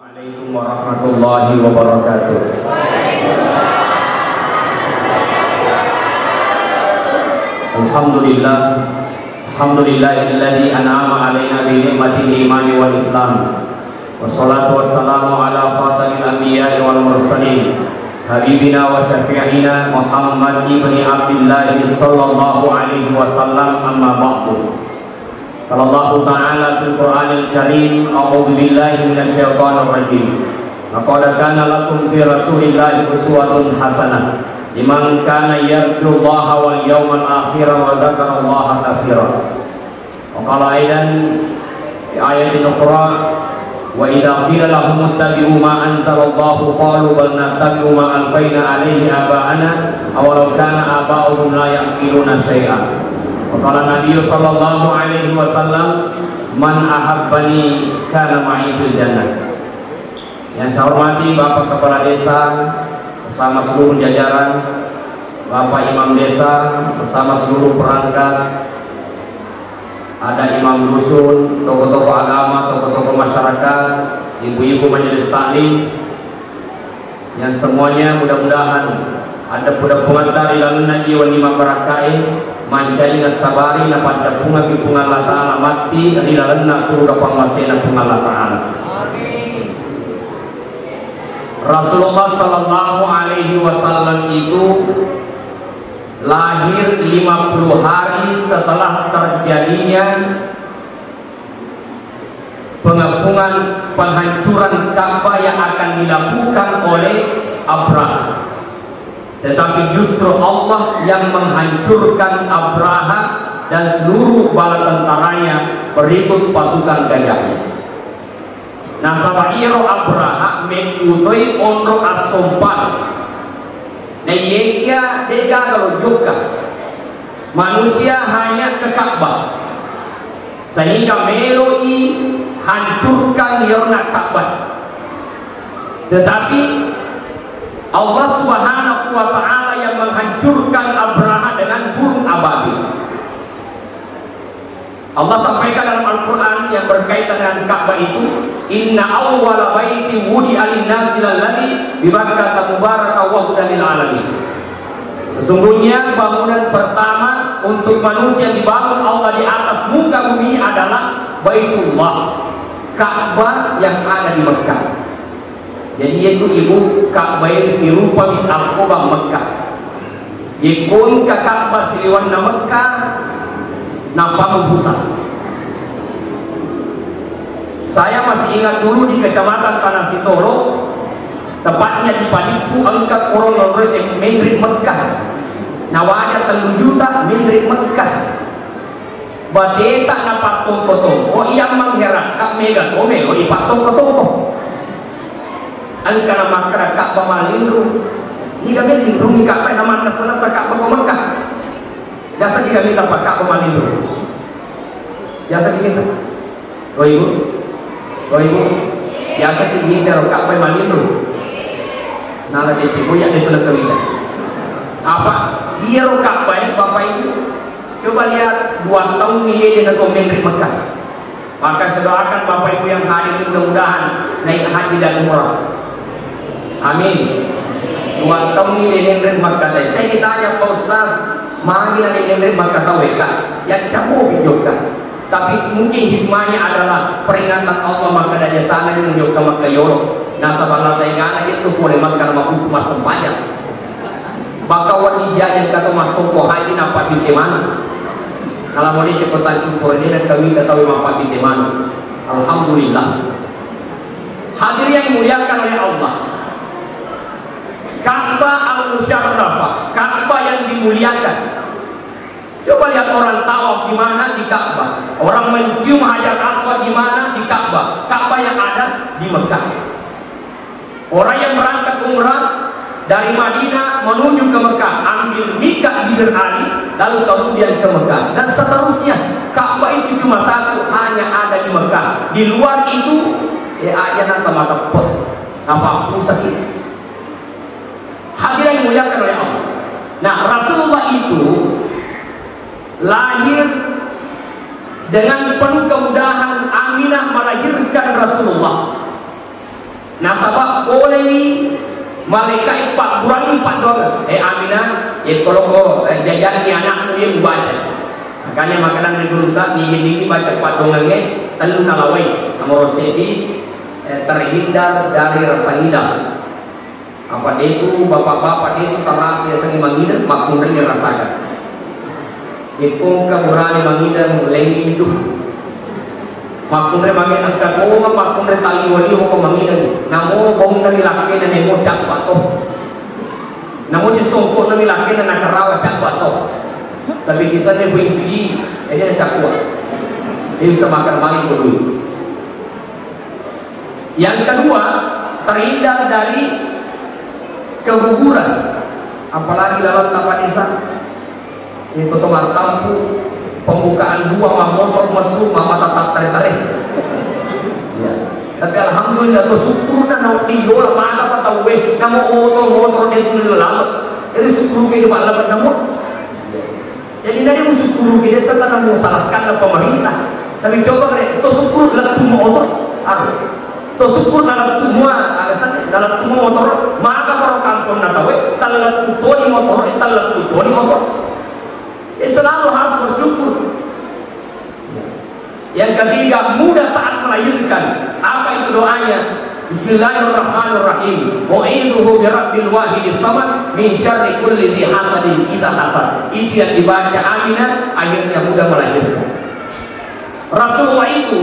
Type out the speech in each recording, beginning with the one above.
Assalamualaikum warahmatullahi wabarakatuh. Alhamdulillah, alhamdulillahilladzi an'ama 'alaina bi ni'matil imani wal islam. Wassalatu wassalamu ala khatamil anbiya'i wal mursalin, habibina wa syafi'ina Muhammad ibni Abdillah sallallahu alaihi wasallam, amma ba'du. Qala Allah Ta'ala fil Qur'anil Karim, a'udzu billahi minasyaitonir rajim. Laqad kana lakum fi Rasulillahi uswatun hasanah liman kana yarjullaha wal yawmal akhir wa dzakara Allaha katsiran. Wa qala aidan fi ayatin ukhra, wa idza qila lahum ittabi'u ma anzalallahu qalu bal nattabi'u ma alfayna 'alaihi aba'ana aw law kana aba'uhum la ya'qiluna syai'an. Qala Nabi sallallahu alaihi wasallam, man ahabbani kana ma'i fil jannah. Yang saya hormati Bapak Kepala Desa bersama seluruh jajaran, Bapak Imam Desa bersama seluruh perangkat, ada imam dusun, tokoh-tokoh agama, tokoh-tokoh masyarakat, ibu-ibu majelis taklim, yang semuanya mudah-mudahan ada budak pengantar ilamun naji wa lima barakai manjai nasabari na pada bunga bunga Allah Ta'ala mati ilalanna surga pangwasena bunga Allah Ta'ala. Rasulullah sallallahu alaihi wasallam itu lahir 50 hari setelah terjadinya pengepungan penghancuran Ka'bah yang akan dilakukan oleh Abraha. Tetapi justru Allah yang menghancurkan Abraha dan seluruh bala tentaranya berikut pasukan gajahnya. Nah, sabairo Abraha mengutoi onro asompan. Neyekia dega juga manusia hanya ke Ka'bah, sehingga meloi hancurkan yorna Ka'bah. Tetapi Allah Subhanahu wa Ta'ala yang menghancurkan Abraha dengan burung ababil. Allah sampaikan dalam Al-Quran yang berkaitan dengan Ka'bah itu, inna awwala baiti wudi'a lin-nasi lalladzi bi Makkah mubarakan wa hudan lil alamin. Sesungguhnya bangunan pertama untuk manusia dibangun Allah di atas muka bumi adalah Baitullah, Ka'bah yang ada di Mekah. Jadi itu ibu Ka'bah sirupa min aqobah Mekah. Ikun ka Ka'bah siliwan na Mekah napa mengusah. Saya masih ingat dulu di Kecamatan Tanah Sitoro, tepatnya di Padiku, angkat orang lorot yang menrik Mekah. Nawanya 3 juta menrik Mekah. Bateta na patong-potong. O iyang mangherak kak mega omelo di patong-potong. Ang kana makra Ka'bah malindro ni kami lindro ni Ka'bah naman kasana sa Ka'bah Mekah. Jasa kami dapat Ka'bah malindro. Jasa kita. Oh ibu, jasa kita ro Ka'bah malindro. Nala desi buya itu nak kami. Apa? Dia ro Ka'bah Bapak Ibu. Coba lihat 2 tahun ni dengan komen di Mekah. Maka saya doakan Bapak Ibu yang hadir mudah-mudahan naik haji dan umrah. Amin. 2 tahun ni neneng Makkah. Saya ditanya Pak Ustaz, mari neneng Makkah taweka yang campur videokan. Tapi mungkin hikmahnya adalah peringatan Allah maka dari sana yang menunjukkan Makkah Yorok. Nasabah lataikan itu boleh makan maupun cuma sempaja. Maka wanita yang kata masuk ke haji nampak di mana? Kalau mau cepetan cumpur ini dan kami ketahui nampak di mana. Alhamdulillah. Hadirin yang dimuliakan oleh Allah. Ka'bah al-Musyarrafah, Ka'bah yang dimuliakan. Coba lihat orang tawaf di mana di Ka'bah, orang mencium Hajar Aswad di mana di Ka'bah, Ka'bah yang ada di Mekah. Orang yang berangkat umrah dari Madinah menuju ke Mekah, ambil miqat di Bir Ali, lalu kemudian ke Mekah dan seterusnya. Ka'bah itu cuma satu, hanya ada di Mekah. Di luar itu, ayat mata pot, apa pusat itu. Hadirin yang dimuliakan oleh Allah. Nah, Rasulullah itu lahir dengan penuh kemudahan. Aminah melahirkan Rasulullah. Malaikat Pak Burani Pak Dor. Aminah, kalau jajan ni anak tu yang baca. Makanya makanan ni dulu tak ni baca Pak Dongengnya telu nalawai. Amor Sedi terhindar dari rasa ngidam. Apa dia itu bapak-bapak dia itu terasa yang mengidam, makmum dia rasakan. Ikung keburani mangidam lengi itu. Makmum dia mangidam kakong, makmum dia tali wali hukum mangidam. Namo bong na nilaki na nemo cak pato. Namo disongkok na nilaki na nakarawa cak pato. Tapi sisanya buinti, dia cak kuat. Dia bisa makan balik dulu. Yang kedua, terhindar dari keguguran, apalagi dalam tempat desa. Itu tempat tampu pembukaan dua motor mesum mama tatap tarik-tarik. Ya. Tapi alhamdulillah bersyukur dan nak dijual mana apa tahu nama motor dia tu lama. Jadi syukur kita pada namun. Jadi dari syukur kita setelah mengusalahkan pemerintah. Tapi coba itu syukur dalam motor. To syukur dalam semua alasan dalam semua motor maka orang kampung nak tahu dalam tutoni motor dalam tutoni motor selalu harus bersyukur. Yang ketiga, mudah saat melahirkan. Apa itu doanya? Bismillahirrahmanirrahim. Mu'idzuhu birabbil wahidis samad min syarri kulli dzi hasadin idza hasad. Itu yang dibaca Aminah, akhirnya mudah melahirkan. Rasulullah itu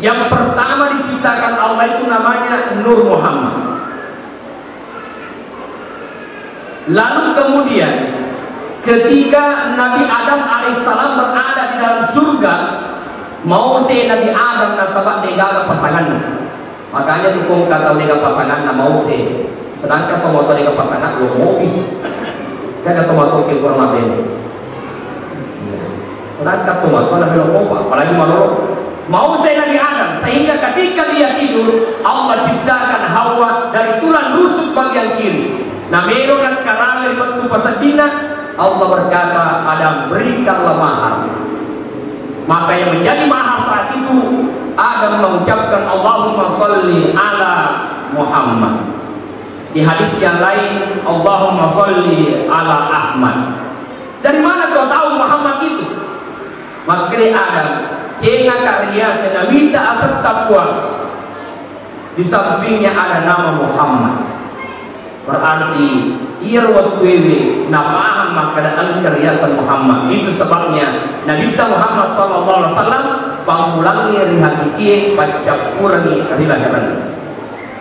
yang pertama diciptakan Allah itu namanya Nur Muhammad. Lalu kemudian ketika Nabi Adam alaihissalam berada di dalam surga, mau se Nabi Adam nasabak dega pasangan. Makanya tukung kata dega pasangan na mau se. Sedangkan tomato dega pasangan lo mau fi. Kada tomato ke forma ben. Sedangkan tomato na belum mau apalagi maloro. Mau saya Nabi Adam, sehingga ketika dia tidur Allah ciptakan Hawa dari tulang rusuk bagian kiri. Nah melo dan karamel waktu pasadina Allah berkata Adam berikanlah mahar. Maka yang menjadi mahar saat itu Adam mengucapkan Allahumma sholli ala Muhammad. Di hadis yang lain Allahumma sholli ala Ahmad. Dari mana kau tahu Muhammad itu? Maka Adam cenga karya saya minta asal takwa. Di sampingnya ada nama Muhammad. Berarti ia waktu napaham makadaan karya Muhammad. Itu sebabnya Nabi Muhammad SAW pangulangi rihakiki pacapurangi kadilahiran.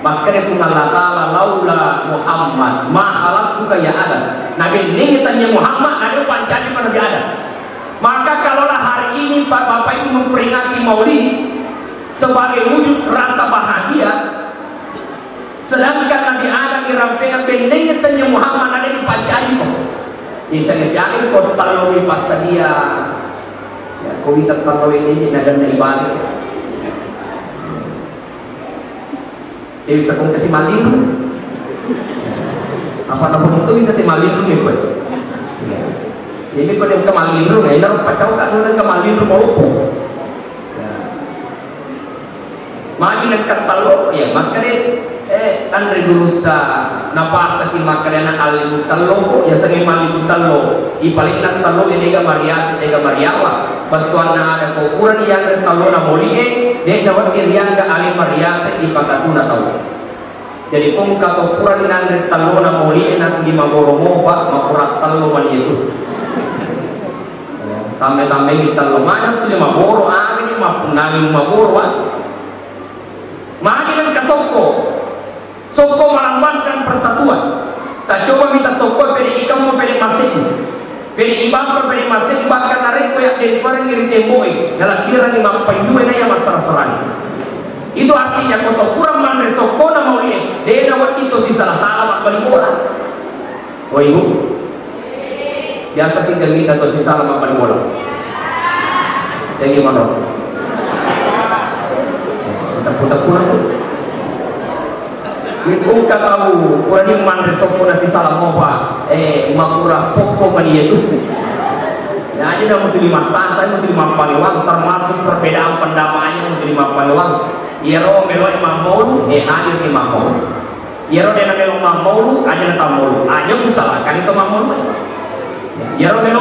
Makanya pun Allah Ta'ala laula Muhammad ma khalaqtuka ya Adam. Nabi ini tanya Muhammad ada pancani pada Nabi Adam. Maka kalaulah hari ini Pak Bapak itu memperingati Maulid sebagai wujud rasa bahagia, sedangkan Nabi Adam dirampaikan bendengnya tanya Muhammad ada di pancani kok. Iseng-iseng kau tahu di pasal dia, ya kau minta tahu ini dan ibadah. Jadi sekong kasih malin, apa nama itu minta malin ni kau. Ini kau yang kemalin lu, ini orang pacau tak nuna kemalin lu mau magi nak talo, ya makanya andre dulu ta napasa ki makanya alim talo, ya sengi malin talo, ipaling nak talo ini ga Maria, ini ga Mariawa, bantuan na ada kuburan yang talo na molie, dia dapat kirian ga alim Maria ipakatu na tau. Jadi kung kuburan yang talo na molie nak di magoromo pak makurat talo man itu. Tambah-tambah kita lemahnya tu 5 boro, ini 5 boro was. Mari kita Soko. Soko melambangkan persatuan. Tak coba minta Soko pede ikam mau pede masing. Pede ibang pede masing bahkan narik koyak dari barang ngiri temboi. Dalam kira 52 na yang masar-saran. Itu artinya kota kurang mandre Soko na mau lihat. Dia nak itu si salah-salah balik bola. Oh ibu. Biasa tinggal kita atau sisa lama pada bola. Jadi mana? Kita putar-putar tu. Itu tahu, kurang mandre Soko nasi salam apa? Makura Soko mani itu. Nah, aja dah mesti 5 saya mesti 5 Palewang, termasuk perbedaan pendamaannya mesti 5 Palewang. Yero melo imam maulu aja imam maulu. Yero dena melo imam maulu aja nata maulu. Aja usaha kan itu imam maulu. Yero melo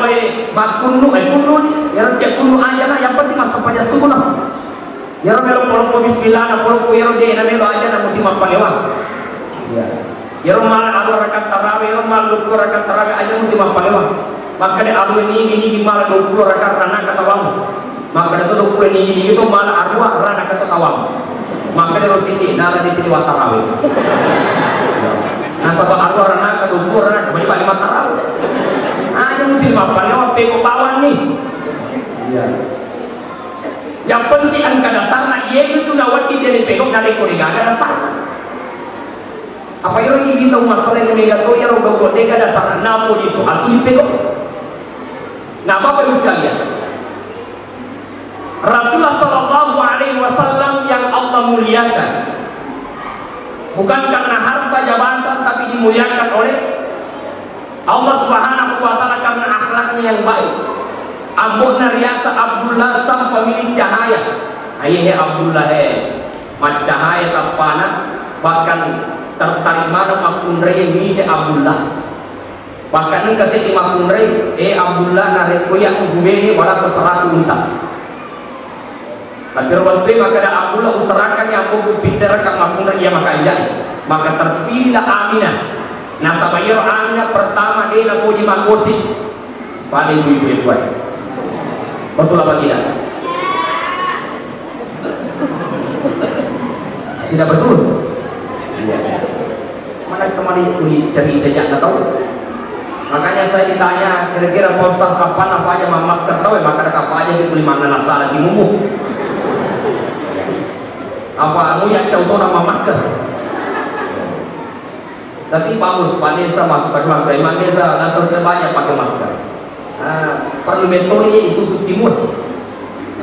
makunu kunu yero cek kunu aja lah, yang penting masuk pada sunnah. Yero melo polong bismillah na polong yero dena melo aja na mesti mapalewang. Ya. Yero mal adu rakaat tarawih, yero mal 20 rakaat tarawih aja mesti mapalewang. Maka dia adu ini mal 20 rakaat rana kata wang. Maka dia 20 ini itu mal arwah rana kata tawang. Maka dia harus sini nala di sini tarawih. Nah sabab arwah rana kata 20 rana banyak banyak tarawih. Aja mesti mapalewang peko pawan nih. Iya. Yang penting angka dasarnya itu nawati dari pekok dari kuriga ada dasar. Apa yang ini kita masalah yang negatif ya roga bodega dasar napo itu aku dipekok. Nah Bapak Ibu sekalian, Rasulullah Shallallahu Alaihi Wasallam yang Allah muliakan bukan karena harta jabatan tapi dimuliakan oleh Allah Subhanahu Wa Taala karena akhlaknya yang baik. Abu Nariasa Abdullah sang pemilik cahaya. Ayah Abdullah mat cahaya tapana bahkan tertarik mana makunre ini Abdullah. Bahkan kasih makunre Abdullah narik koyak ubeni wala keseratu unta. Tapi waktu maka ada Abdullah usarakan yang mau pintar kang makunre ia makanya maka terpilih Aminah. Nah sabayar Aminah pertama dia nak puji makosi pada ibu-ibu itu. Betul apa tidak? Tidak betul. Mana kemarin itu cerita jangan tahu. Makanya saya ditanya kira-kira postas kapan apa aja masker tahu maka apa aja itu di mana nasara di mumu. Apa anu yang contoh nama masker. Tapi bagus Vanessa masuk pakai masker, Vanessa nasar banyak pakai masker. Perlu metode itu timur.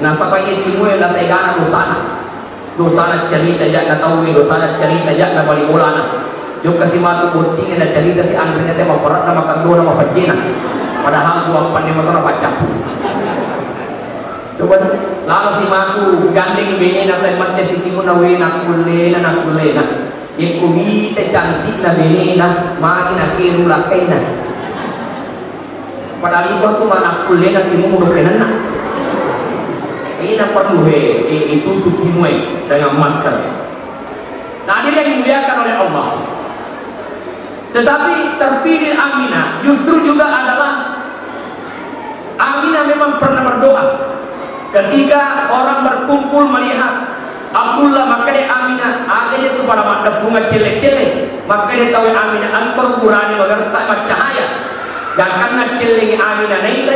Nah sampai timur yang tegana dosana cerita jak tahu dosana cerita jak na balik bolana. Jok kasih matu bunting na cerita si Andre na tema perat na makan dua nama pajina. Padahal dua pandai motor baca. Coba lalu si matu gandeng bini na tema si timur na we na kulle na. Yang kubi te cantik na bini na main na kiru lakai na. Padahal itu mana kuliah dan ilmu menukar nak. Ini nak perlu itu timui dengan masker. Nah ini yang dimuliakan oleh Allah. Tetapi terpilih Aminah justru juga adalah Aminah memang pernah berdoa ketika orang berkumpul melihat Abdullah maka dia Aminah adanya itu pada mata bunga celek-celek maka dia tahu Aminah antar kurani agar tak cahaya. Dan karena celing Aminah naik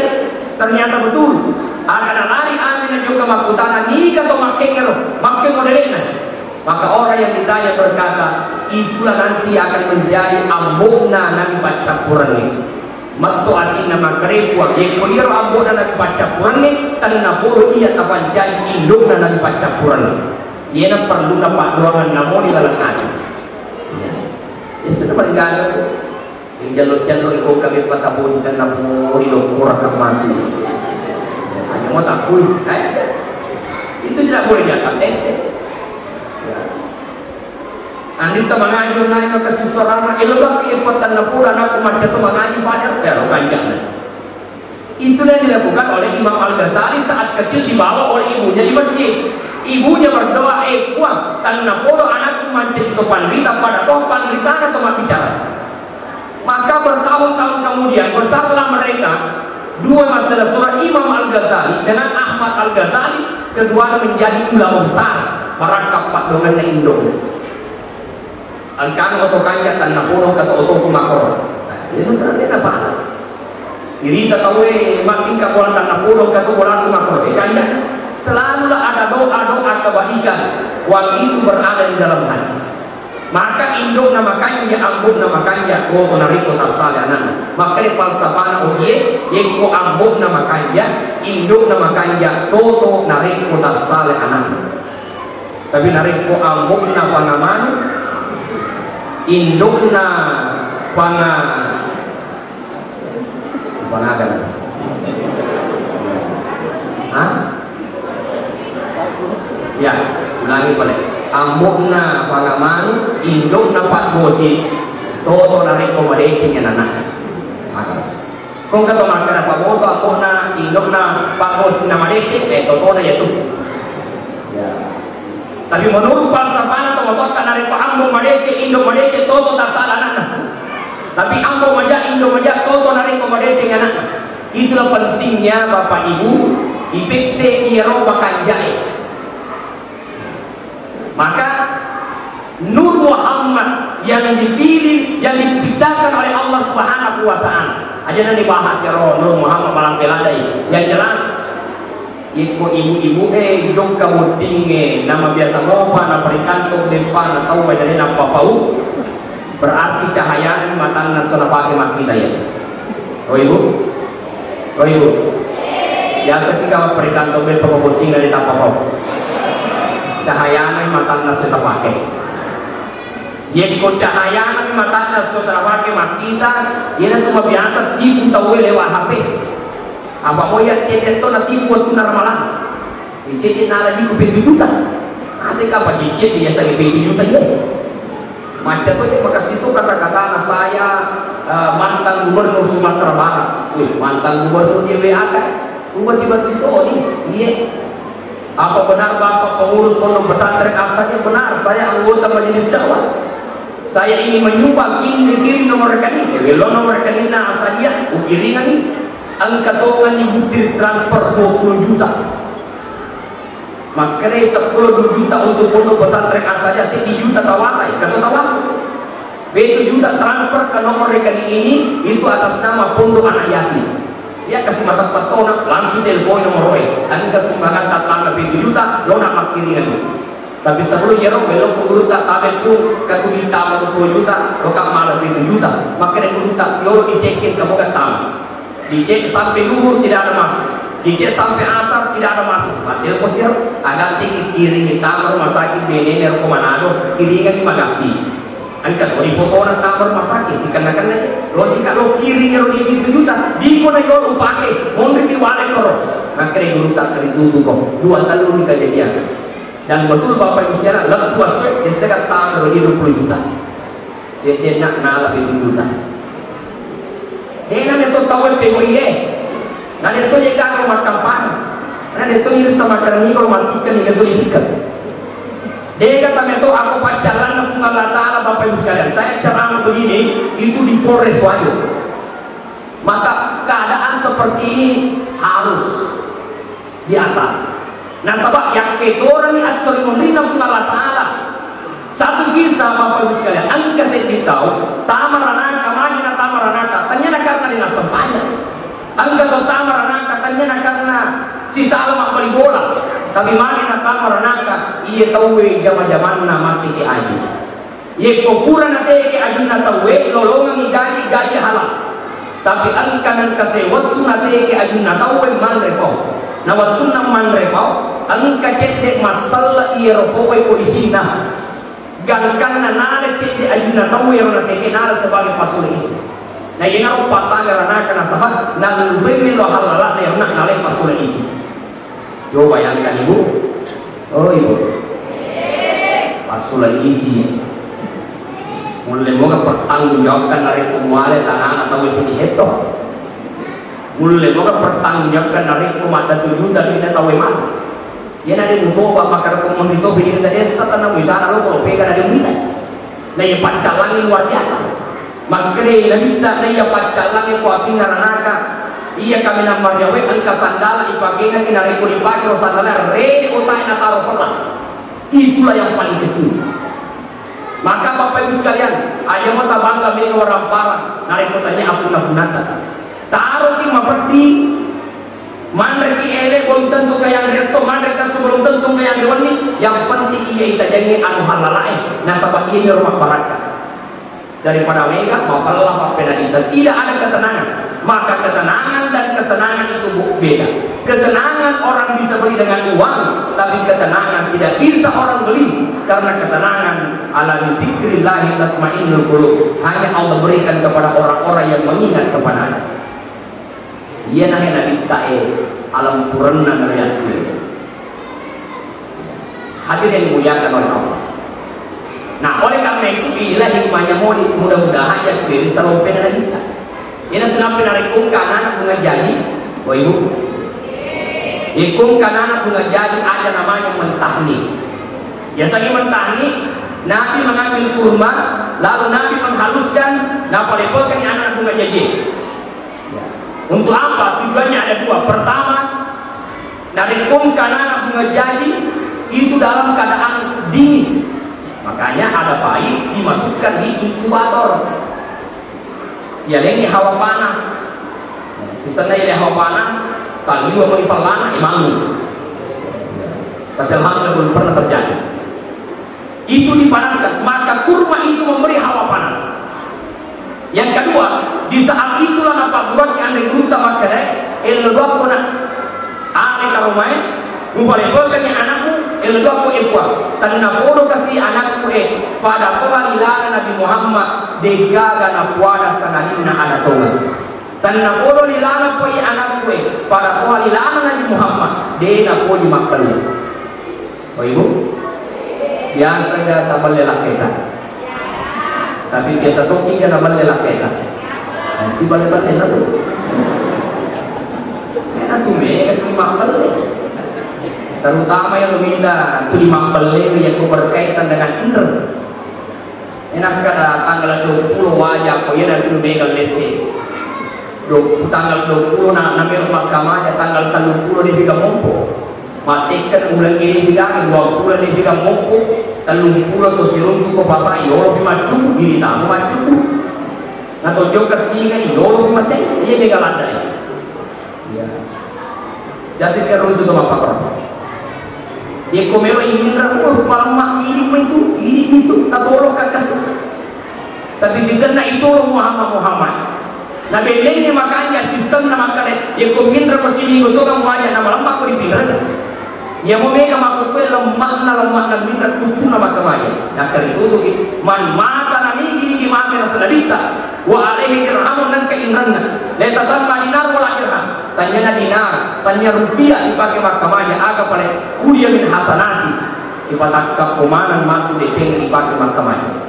ternyata betul ada lari Aminah juga makutana ni atau makin modelnya. Maka orang yang ditanya berkata itulah nanti akan menjadi ambona nan baca Quran. Matu atina makrepu yang kuliah ambona nan baca Quran karena puluh ia akan jadi indukna nan baca Quran. Ia perlu dapat ruangan namun di dalam hati. Ya sudah bergana. Jalur-jalur itu kami patabunkan namun hidup kurang mati. Hanya mau takut, itu tidak boleh jatuh. Andi kita mengaji naik ke seseorang, elok keipatan napura nak macam tu mengaji banyak terus kanjang. Itu yang dilakukan oleh Imam Al-Ghazali saat kecil dibawa oleh ibunya di masjid. Ibunya berdoa, kuang, karena poro anakku mancing ke pandita pada toh pandita atau mak bicara. Maka bertahun-tahun kemudian bersatulah mereka dua masalah surah Imam Al-Ghazali dengan Ahmad Al-Ghazali keduanya menjadi ulama besar merangkap pak dengan Indo. Angkan oto kanya tanah purong kata oto kumakor. Itu ternyata tidak salah. Diri kita tahu makin kakuan tanah purong kata bola kumakor. Kanya selalulah ada doa-doa kebaikan waktu itu berada di dalam hati. Maka induk nama kanya ambut nama kanya ko nariko tasalanan. Maka di falsafana uye yeko ambut nama kanya induk nama kanya toto nariko tasalanan. Tapi nariko ambut nama naman induk na panagan. Hah? Ya, ulangi balik. amokna pangaman indok na pagbosi toto na rekomendasi nya nana. Kung kato makana pamoto amokna indok na pagbosi na madeci toto na yaitu. Ya. Tapi menurut falsafah atau motor karena repa ambo madeci indok madeci toto tak salah nana. Tapi ambo maja indok maja toto na rekomendasi nya nana. Itulah pentingnya Bapak Ibu IPT Iro Bakanjai. Maka Nur Muhammad yang dipilih, yang diciptakan oleh Allah Subhanahu wa Ta'ala. Aja nanti bahas ya Nur Muhammad malang peladai. Yang jelas ibu-ibu jom kamu tinggi nama biasa mopa na perikanto depan atau dari nama pau berarti cahaya mata nasional pakai makita ya. Oh ibu, ya ketika perikanto depan pau tinggal di tanpa pau cahaya mata nasional pakai. Yang ko cahaya mata nasional pakai makita, ini cuma biasa tipu tahu lewat HP. Apa mau ya tiap itu nanti buat tunar malam, jadi nala di kuping juta, asik apa dikit biasa kuping juta ya. Macam tu maka situ kata-kata saya mantan gubernur Sumatera Barat, mantan gubernur dia WA kan, tiba-tiba itu oh iya. Apa benar Bapak pengurus pondok pesantren asalnya benar? Saya anggota majelis dakwah. Saya ingin menyumbang kirim nomor rekening, kalau nomor rekeningnya asalnya ukiringan ini. Angka tongan ni butir transfer 20 juta. Makanya 10 juta untuk pondok pesantren asalnya 1 juta tawatai. Kata tawat 1 juta transfer ke nomor rekening ini itu atas nama pondok anak yatim. Ya kasih mata patona langsung telepon nomor roy. Angka sumbangan tatangga 1 juta lo nak makiringan. Tapi sebelum jero belum puluh tak tabel pun kaku minta 20 juta lo kak malah 1 juta. Makanya minta yo dicekin kamu ke tamu. Dicek sampai luhur tidak ada masuk, dicek sampai asar tidak ada masuk. Matil posir agak tinggi kiri kamar rumah sakit Benener Komanado kiri kan Magati. Angkat di foto orang kamar rumah sakit. Sikanak lo sikak lo kiri lo di 7 juta. Di kona yo upake, mondri di wale koro. Makanya guru tak teritutup kok. 2 kali ini kejadian. Dan betul Bapak Ibu sekalian, lalu tua swab yang sekat kamar di 20 juta. Jadi nak nala 7 juta. Dengan itu tahu PWI dan itu jika rumah kampanye dan itu ini sama kerana kalau matikan itu diikat. Dia kata itu aku pacaran dengan Allah Taala Bapak Ibu sekalian. Saya ceramah begini itu di Polres Wajo. Maka keadaan seperti ini harus di atas. Nah sebab yang kedua ini asal meminta Allah Taala. Satu kisah Bapak Ibu sekalian. Angka saya tahu tamaranaka majina tamaranaka tanya karena dina sempanya. Angka kau tamaranaka tanya karena sisa alam beli bola. Tapi majina tamaranaka iya tahu zaman-zaman mati ke aji. Iya kufuran nate ke aji na tahu lolongan gaji halal. Tapi angka nan kasih waktu nate ke aji na tahu man repau. Na waktu na man repau angka cek masalah iya repau polisina. Gangkan nana cek di ayuna tahu yang nak kenal sebagai pasul isi. Nah ini aku patah karena kena sahabat nan lebih lo halal yang nak nalai pasul isi. Yo bayangkan ibu, oh ibu, pasul isi. Mulai moga pertanggungjawabkan dari pemwale tanah atau isi heto. Mulai moga pertanggungjawabkan dari pemada tujuh dari kita tahu mana. Yan ada mencoba makar komunito binigyan tadi sa tanang wita na lo pega na dimita. Na yung pancalangin luar biasa. Magkre namita na yung pancalangin ko ating naranaka. Iya kami ng maryawe ang kasandala ipagay na kinariko ni Pagro sandala ready ko tayo na taro pala. Itulah yang paling kecil. Maka Bapak Ibu sekalian, ayaw mo tabang kami ng orang parang nariko tanya ako na funata. Taro ting maperti Mandreki ele belum tentu yang reso, mandreka sebelum tentu yang diwani. Yang penting ia itajangi anu halalai. Nasabah ini rumah baraka. Daripada mega mau Allah pena kita tidak ada ketenangan. Maka ketenangan dan kesenangan itu beda. Kesenangan orang bisa beli dengan uang, tapi ketenangan tidak bisa orang beli. Karena ketenangan ala zikrillah tatmainnul qulub. Hanya Allah berikan kepada orang-orang yang mengingat kepadanya. Ia nahi nabi tae alam purana ngeriak. Hadirin yang dimuliakan oleh Allah. karena itu bila hikmahnya mau mudah-mudahan ya bisa lompen ada kita. Ini kenapa narikum karena bunga jadi, oh ibu. Ikum karena bunga jadi ada namanya mentahni. Biasanya mentahni, Nabi mengambil kurma, lalu Nabi menghaluskan, napalepolkan anak bunga jadi. Untuk apa? Tujuannya ada dua. Pertama, narikum karena bunga jadi itu dalam keadaan dingin. Makanya ada bayi dimasukkan di inkubator. Ya ini hawa panas. Sisanya ini hawa panas. Kalau juga mau dipelana, emang. Padahal hal belum pernah terjadi. Itu dipanaskan, maka kurma itu memberi hawa panas. Yang kedua, di saat itulah apa buat yang diminta makannya, elok pun ada kalau main, mempelajari anakmu, elok pun ekor. Karena bodoh kasih anakku pada Tuhan ilahan Nabi Muhammad degaga na puada sanganin na anak Tuhan. Karena bodoh ilahan pun anakku pada Tuhan ilahan Nabi Muhammad de na pun dimakan. Oh ibu, biasa dia tak boleh lakukan. Tapi biasa tu kita nak boleh lakukan. Si boleh enak tu. Enak tu mereka tu makan. Terutama yang meminta tu dimakan yang berkaitan dengan indra. Enak kada tanggal 20 wajah ko yana tu mereka lesi. Tanggal 20 na namir mahkamah tanggal 30 di biga mompo. Matikan ulang ini biga 20 di biga mompo. 30 to silong ko basa iyo bimacu diri tamu macu na to jo kasi nga iyo bimacay iya mega landa ya jadi karo itu mapakor dia komero indra ko palma ini itu tatolo kakas tapi season na itu Muhammad na bendeng ni makanya sistem na makane dia komindra ko sini ko to kang wajah na malamma ko dipinggir. Ya mau mereka makukuh lemah na minta kutu na makamaya. Nah kerana itu man mata na nigi di mata na sedabita. Wa alaihi dirhamun dan keinranna. Letatan dinar wala dirham. Tanya na dinar, tanya rupiah dipakai makamaya. Aga pada kuliah min hasanati. Ipatak kumanan matu dekeng dipakai makamaya.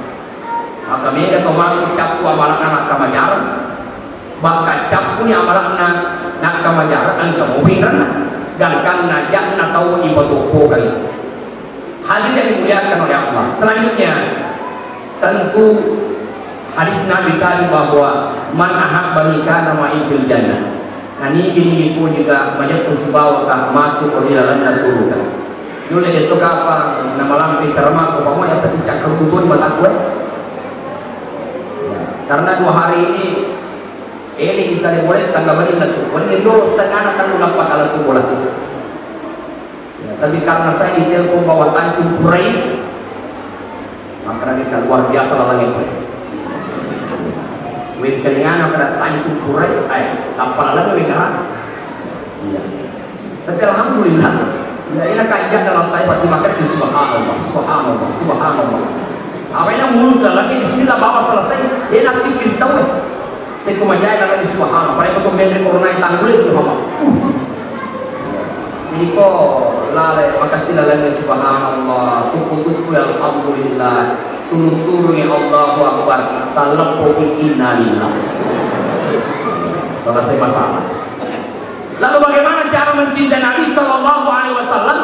Maka mereka to maku capu amalan makamajar. Bahkan capu ni amalan nakamajar angka mubinranna. Dan karena jangan tahu ibadah kali. Hadis yang dimuliakan oleh Allah. Selanjutnya, tentu hadis Nabi tadi bahwa man ahabba nikah ma'i fil jannah. Nah ini pun juga banyak usbawa kahmatu qadilan surga. Dulu itu kapan nama lampi ceramah ko yang setika kebutuhan buat aku. Karena 2 hari ini bisa dimulai tanggal ini tentu. Ini dulu setengah tanggal 4 kali itu bola. Ya, tapi karena saya ditelepon bawa Tanjung Purai, maka kita luar biasa lagi. Win kelingan pada Tanjung Purai, apalagi wingara. Iya. Tapi alhamdulillah, ya ini kajian dalam taibat dimakan di subhanallah. Apa yang mulus dalamnya Bismillah bawa selesai, dia nasi kita saya kumajai dalam subhanallah. Pada itu kemudian corona yang tanggul itu mama. Jadi kok lalai makasih lalai subhanallah. Tuku alhamdulillah. Turu ya Allahu Akbar. Talaqqu innalillah. Selesai masalah. Lalu bagaimana cara mencintai Nabi sallallahu alaihi wasallam?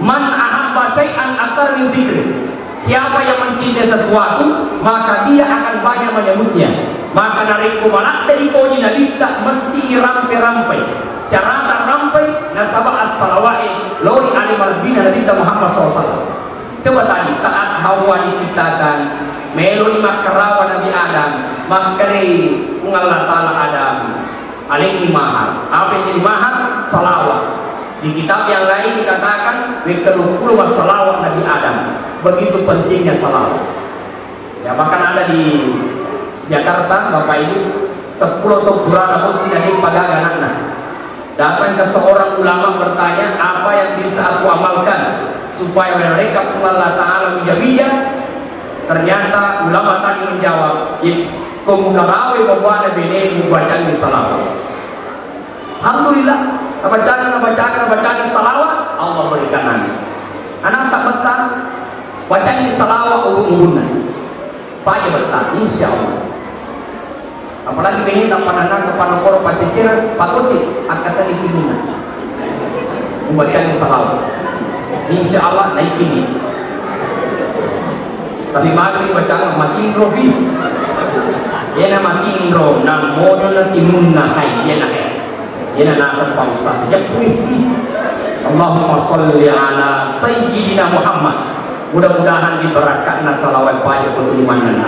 Man ahabba syai'an aktar min zikri. Siapa yang mencintai sesuatu, maka dia akan banyak menyebutnya. Maka dari kumalat dari koji Nabi tak mesti rampai-rampai. Cara tak rampai nasabah as-salawai lori alimal bina Nabi Muhammad SAW. Coba tadi saat Hawa diciptakan, melodi makarawa Nabi Adam, makari Allah Ta'ala Adam, alaihi mahal. Apa yang jadi mahal? Salawat. Di kitab yang lain dikatakan ke-20 salawat Nabi Adam. Begitu pentingnya salawat. Ya bahkan ada di Jakarta, Bapak Ibu, 10 atau bulan pun tidak dipagagan. Datang ke seorang ulama bertanya, apa yang bisa aku amalkan supaya mereka Allah Ta'ala menjadinya? Ternyata ulama tadi menjawab, "Kumudarawi membuat bini membaca salawat." Alhamdulillah, bacakan salawat, Allah berikan nanti. Anak tak betah, baca salawat ubun-ubunan. paya bertah, insya Allah. Apalagi ini tak pandangan kepada koro paciciran, pakosi angkatan ikimina. Membacanya salawat. Insya Allah naik ini. Tapi mari baca makin robi. Yana makin ro, namono na timunna hai yana hai. Yana nasab Pak Ustaz. Allahumma sholli ala sayyidina Muhammad. Mudah-mudahan diberkatkan salawat paya keturunan.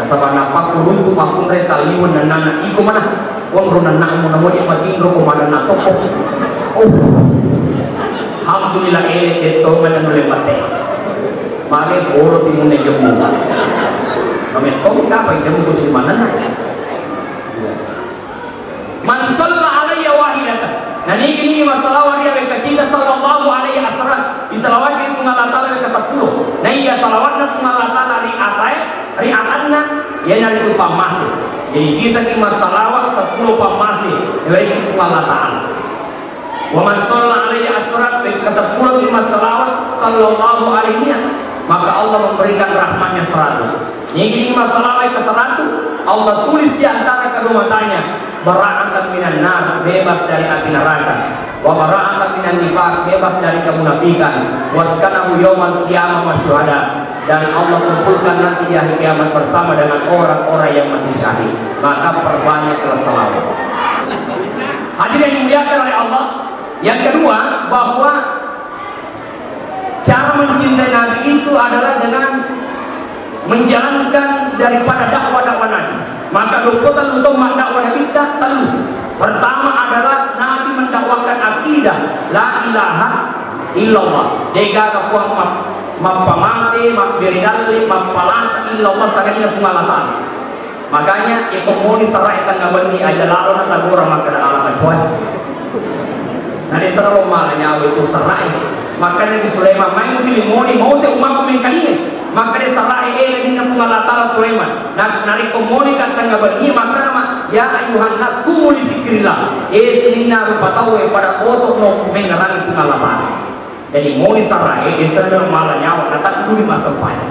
Sabana pak runtu makun reta liwan dan nana iko mana wong rona nak mo dia makin ro ko mana na toko. Oh alhamdulillah ele to mana nule mate mare oro timune jemu kami to ka pa jemu ko di mana na man salla alayya wahidatan nani ini masalah waria be kita sallallahu alaihi wasallam isalawat itu Allah taala ke 10 nah iya salawatna Allah taala ri'atanna ya nari pamasi jadi sisa ki masalawat 10 pamasi yaitu Allah taala wa man shalla alaihi asrat ke 10 ki masalawat sallallahu alaihi maka Allah memberikan rahmatnya 100 ini masalawat ke 100 Allah tulis di antara kedua matanya bara'atan minan nar bebas dari api neraka wa bara'atan minan nifaq bebas dari kemunafikan waskanahu yaumal qiyamah wasyuhada dan Allah kumpulkan nanti di hari kiamat bersama dengan orang-orang yang mati syahid. Maka perbanyaklah salawat. Hadirin yang dimuliakan oleh Allah. Yang kedua, bahwa cara mencintai Nabi itu adalah dengan menjalankan daripada dakwah-dakwah Nabi. Maka dokutan untuk dakwah Nabi kita perlu. Pertama adalah Nabi mendakwakan akidah la ilaha illallah. Dega kapuang mampamate, mampirindali, mampalasa illallah saganya pengalatan. Makanya ikomoni sarai tangabani aja lalo na tagura makana alam aswan. Nari sarong malanya itu sarai. Makanya di Sulaiman main dilimoni mau se umam mengkaline. Makanya sarai ele ni pengalatan Sulaiman. Nari komoni kan tangabani makana ya ayuhan nas kumuli zikrillah. Sinina rupatawe pada otot no mengarang pengalatan. Jadi mau disarai, disadar malah nyawa, kata itu di masa depan.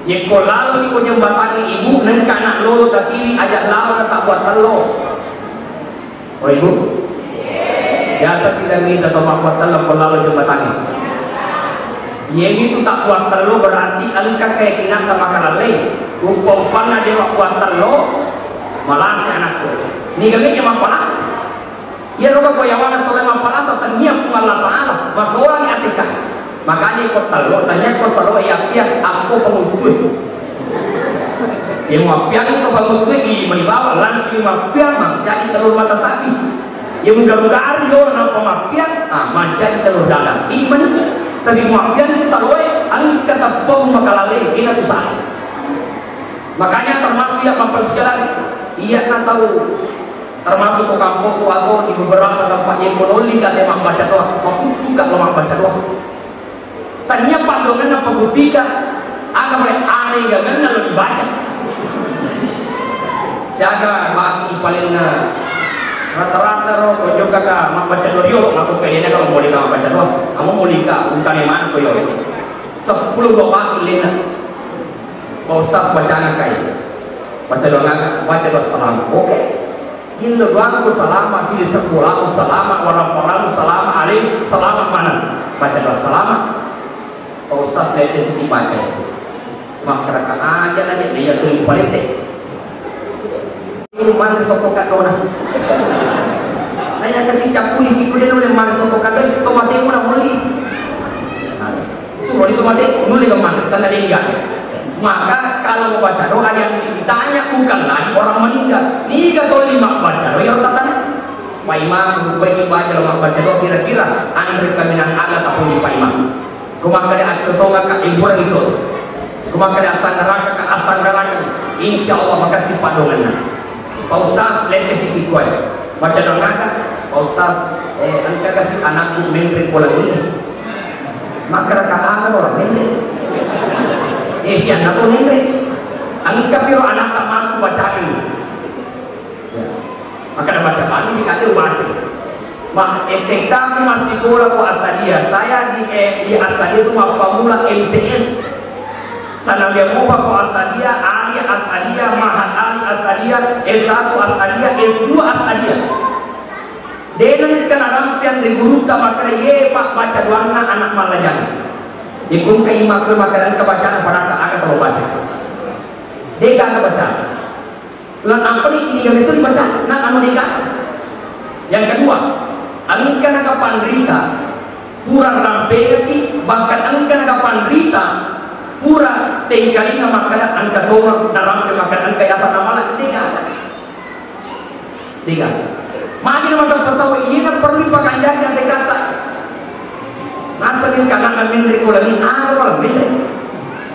Yang kau lalu ikut jembatan ibu, nanti anak lolo tadi ajak lalu tak buat telur. Oh ibu, biasa tidak minta atau buat telur kau lalu jembatan. Yang itu tak buat telur berarti alihkan keyakinan sama makan Rupa-rupanya dia buat telur, malas anakku. Ini kami cuma panas. Ya roga ko yawana Sulaiman palasa tanya ku Allah taala masola ni atika makanya ko talo tanya ko salo ya aku pengutut yang mapian ko pengutut i malibawa langsung mapian jadi telur mata sapi yang muda-muda aryo na pemapian menjadi telur dagang iman tapi mapian salo ang kata pong makalale ina usah makanya termasuk yang mempersialan iya kan tahu termasuk ke kampung atau di beberapa tempat yang menolak dan memang baca doa, aku juga memang baca doa. Tanya Pak Dongan apa buktikan? Agak boleh aneh gak kan kalau dibaca. Siaga bagi paling rata-rata roh juga kak membaca doa yo, aku kayaknya kalau mau lika membaca doa, kamu mau lika bukan iman kau yo. 10 doa lena. Pak Ustaz bacaan kayak baca doa salam, oke. Inna doaku salama sini sekolah salama orang-orang salama alim salama mana baca doa salama Ustaz saya sini baca masyarakat aja nanya dia tulis politik ini mana sokokan dona nanya kasih cap polisi kuliah oleh mana sokokan dona tomate mana muli semua itu tomate muli kemana tanda dia maka kalau mau baca doa yang ditanya bukan lagi orang meninggal. Ini kalau 5 baca doa yang tanya. Pak Imam, baik baca doa baca doa kira-kira Andre kaminan ada tak punya Pak Imam. Rumah kada contohnya ke ibu itu. Rumah kada asal neraka. Insya Allah maka sifat doanya. Pak Ustaz lihat sikit kuat. Baca doa kan? Pak Ustaz anda kasih anakku memberi pola ini. Maka kata orang ini. Siang atau nene, angkat piro anak tak mampu baca ini. Maka ada bacaan ini jika dia baca. Mak kami masih bola ku asalia. Saya di asalia itu mau pamula MTS. Sanaliamuba ko Asadia, Ali Asadia, Mahat Ali Asadia, S1 Asadia, S2 Asadia. Dengan kenarampyan di guru tamakra ye pak baca doana anak malajan. Ikut ke imak makanan kebacaan pada akan kalau baca. Deka kebaca. Lan apa ini yang itu dibaca? Nak anu deka. Yang kedua, angka kapan rita pura rampeti bahkan angka kapan rita pura tinggalina makanan angka dorang dalam makanan angka yasa namala deka. Deka. Mari nama tertawa ini perlu pakai jaga dekata. Nasalin kanan menteri koloni ada orang beda.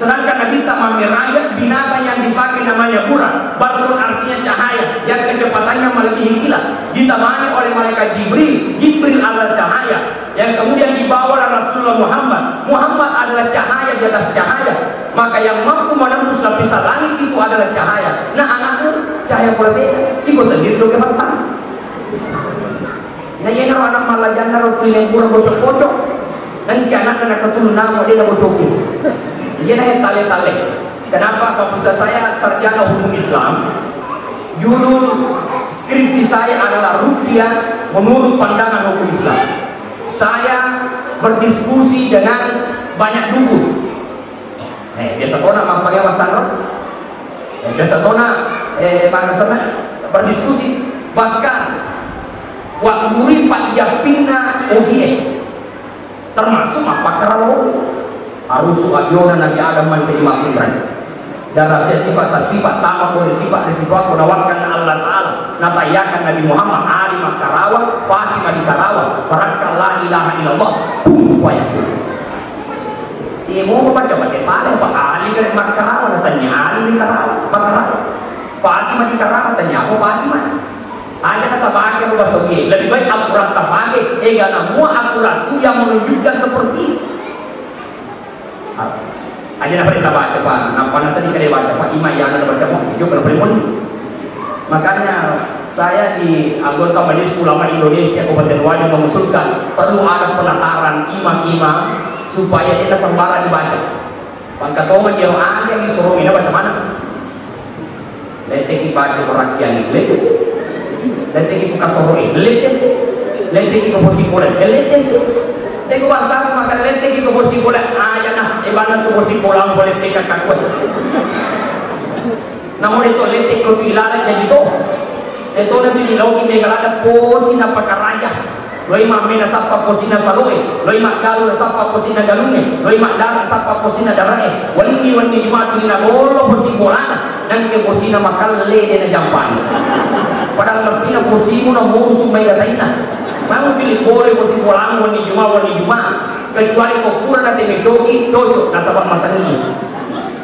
Sedangkan kita memeraya binatang yang dipakai namanya pura, badrun artinya cahaya yang kecepatannya melebihi kilat, ditemani oleh malaikat Jibril adalah cahaya yang kemudian dibawa oleh Rasulullah Muhammad adalah cahaya di atas cahaya, maka yang mampu menembus lapisan langit itu adalah cahaya. Nah anakmu cahaya berbeda, ikut sendiri tuh kefatah. Nah ini anak malajan naruh yang pura bosok-bosok, nanti anak-anak keturunan mau dia bosokin. Ia dah tale-tale. Kenapa? Kampus saya sarjana hukum Islam. Judul skripsi saya adalah Ruqyah menurut pandangan hukum Islam. Saya berdiskusi dengan banyak dukun. Biasa kau nak mampangnya masalah. Biasa kau nak sana berdiskusi. Bahkan waktu Pak Japina OGE termasuk apa kalau harus suabiona Nabi Adam menjadi makhluk dan rahasia sifat tamak oleh sifat menawarkan Allah Ta'ala natayakan Nabi Muhammad Ali Makarawa Fatimah di Karawa Barakah la ilaha illallah kun fayakun. Mau baca salah Pak Ali dari Makarawa katanya Ali di Karawa Makarawa Fatimah di Karawa katanya apa Fatimah hanya kata pakai bahasa lebih baik akurat tak pakai karena semua akurat itu yang menunjukkan seperti itu. Aja nak perintah baca Pak, nampak nasi dikali baca Pak Imam yang ada baca mau juga berprimoni. Makanya saya di anggota Majelis Ulama Indonesia Kabupaten Wajo mengusulkan perlu ada penataran imam-imam supaya kita sembara dibaca. Pangkat Oman yang ada yang disuruh ini baca mana? Letek baca perakian letes, letek buka soroi letes, letek posisi kulit letes. Tengok bangsa makan letek itu posisi kulit aja nah ibarat tu posisi pulang boleh tekan kakuat. Namun itu letek itu ilaran jadi tu. Itu nanti di laut ini kalau ada posisi dapat karaja. Loi mak mena sapa posisi na saloi, loi mak galu sapa posisi na galune, loi mak darah sapa posisi na darae. Wali jumat ini na bolo posisi bolana dan ke posisi na makal le na jampan. Padahal mestinya posisi na musuh mai kataina. Mau pilih boleh posisi bolang wani Jumat kecuali kofura nanti mejoki cocok nasabak masa ini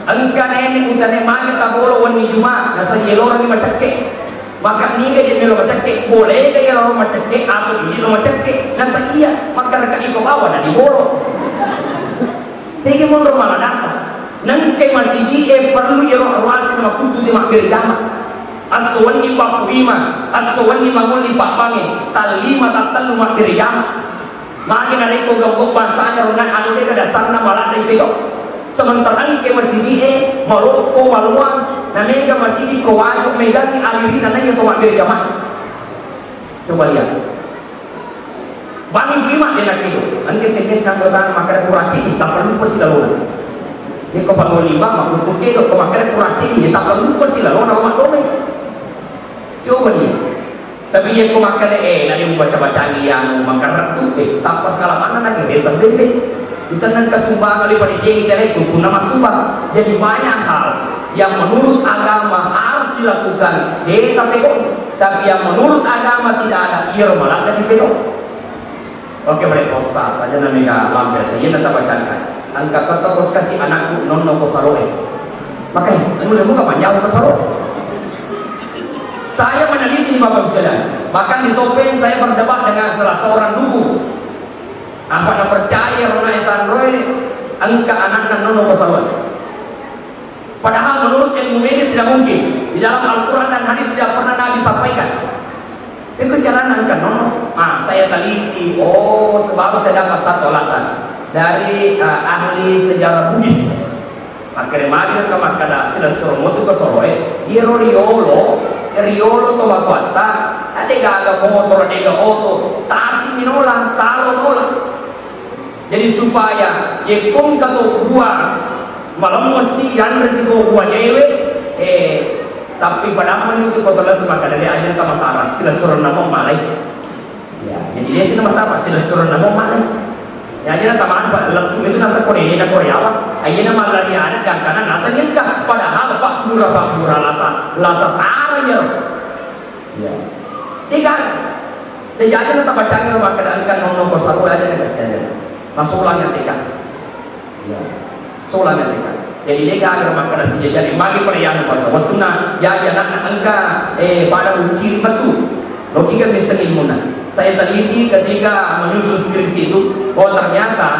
engkau nenek utane mana tak boleh wani Jumat nasa yelor ni macam ke maka ni ke jemelo macam ke boleh ke yelor macam ke atau ini lo macam ke nasa iya maka reka iko bawa dan dibolo tegi mundur malah nasa nangke masih dia perlu yelor ruasi nama kutu di makir jama aswan ni pak wima, aswan ni bangun ni pak pange, talima tatal rumah kerjaan. Makin ada itu gabung bahasanya dengan anu dia dasarnya malah dari itu. Sementara ke masih dia Maroko maluan, namanya masih di kawasan megati alirin namanya rumah kerjaan. Coba lihat. Bangun wima dia nak itu. Nanti sekian bertahan makan kuracing tak perlu persilaluan. Ini kau bangun lima, makhluk putih kau makan kuracing tak perlu persilaluan nama domai. Coba dia. Tapi yang kau makan nanti membaca-baca yang makan ratu tanpa segala mana lagi desa bebe. Bisa nanti sumbang kali pada dia kita itu nama sumbang. Jadi banyak hal yang menurut agama harus dilakukan. Dia tapi tapi yang menurut agama tidak ada. Ia malah dari pedok. Oke boleh posta saja namanya lampir. Saya nanti bacakan. Angka kata kasih anakku nono kosaroe. Makanya mulai muka panjang kosaroe. Saya meneliti Bapak sekalian. Bahkan di Sopen saya berdebat dengan salah seorang dukun. Apa percaya Rona Esan Roy angka anak nono kosaroe. Padahal menurut ilmu medis tidak mungkin. Di dalam Al-Quran dan hadis tidak pernah Nabi sampaikan. Itu jalanan kan nono. Saya teliti. Sebab saya dapat satu alasan dari ahli sejarah Buddhis. akhirnya mari ka makada sila suruh tu ke soroe riolo to makwata ate gaga motor nega auto tasi minola salo nola. Jadi supaya kung kato buah malam mesti yang resiko buah nyewe tapi pada mana itu kotor lagi maka dari aja ka masalah sila suruh nama malai ya jadi dia sila masalah sila suruh nama malai ya jadi tamaan pak lepas itu nasa Korea na Korea apa ayana malari anak kan karena nasa nyengka padahal pak murah lasa saranya ya tiga dia aja nata bacanya rumah keadaan kan nomor satu aja nih saya masulahnya tiga ya solahnya tiga. Jadi dia agar makan nasi jadi bagi perayaan pada waktu ya nak angka pada uji masuk logika misalnya mana saya teliti ketika menyusun skripsi itu ternyata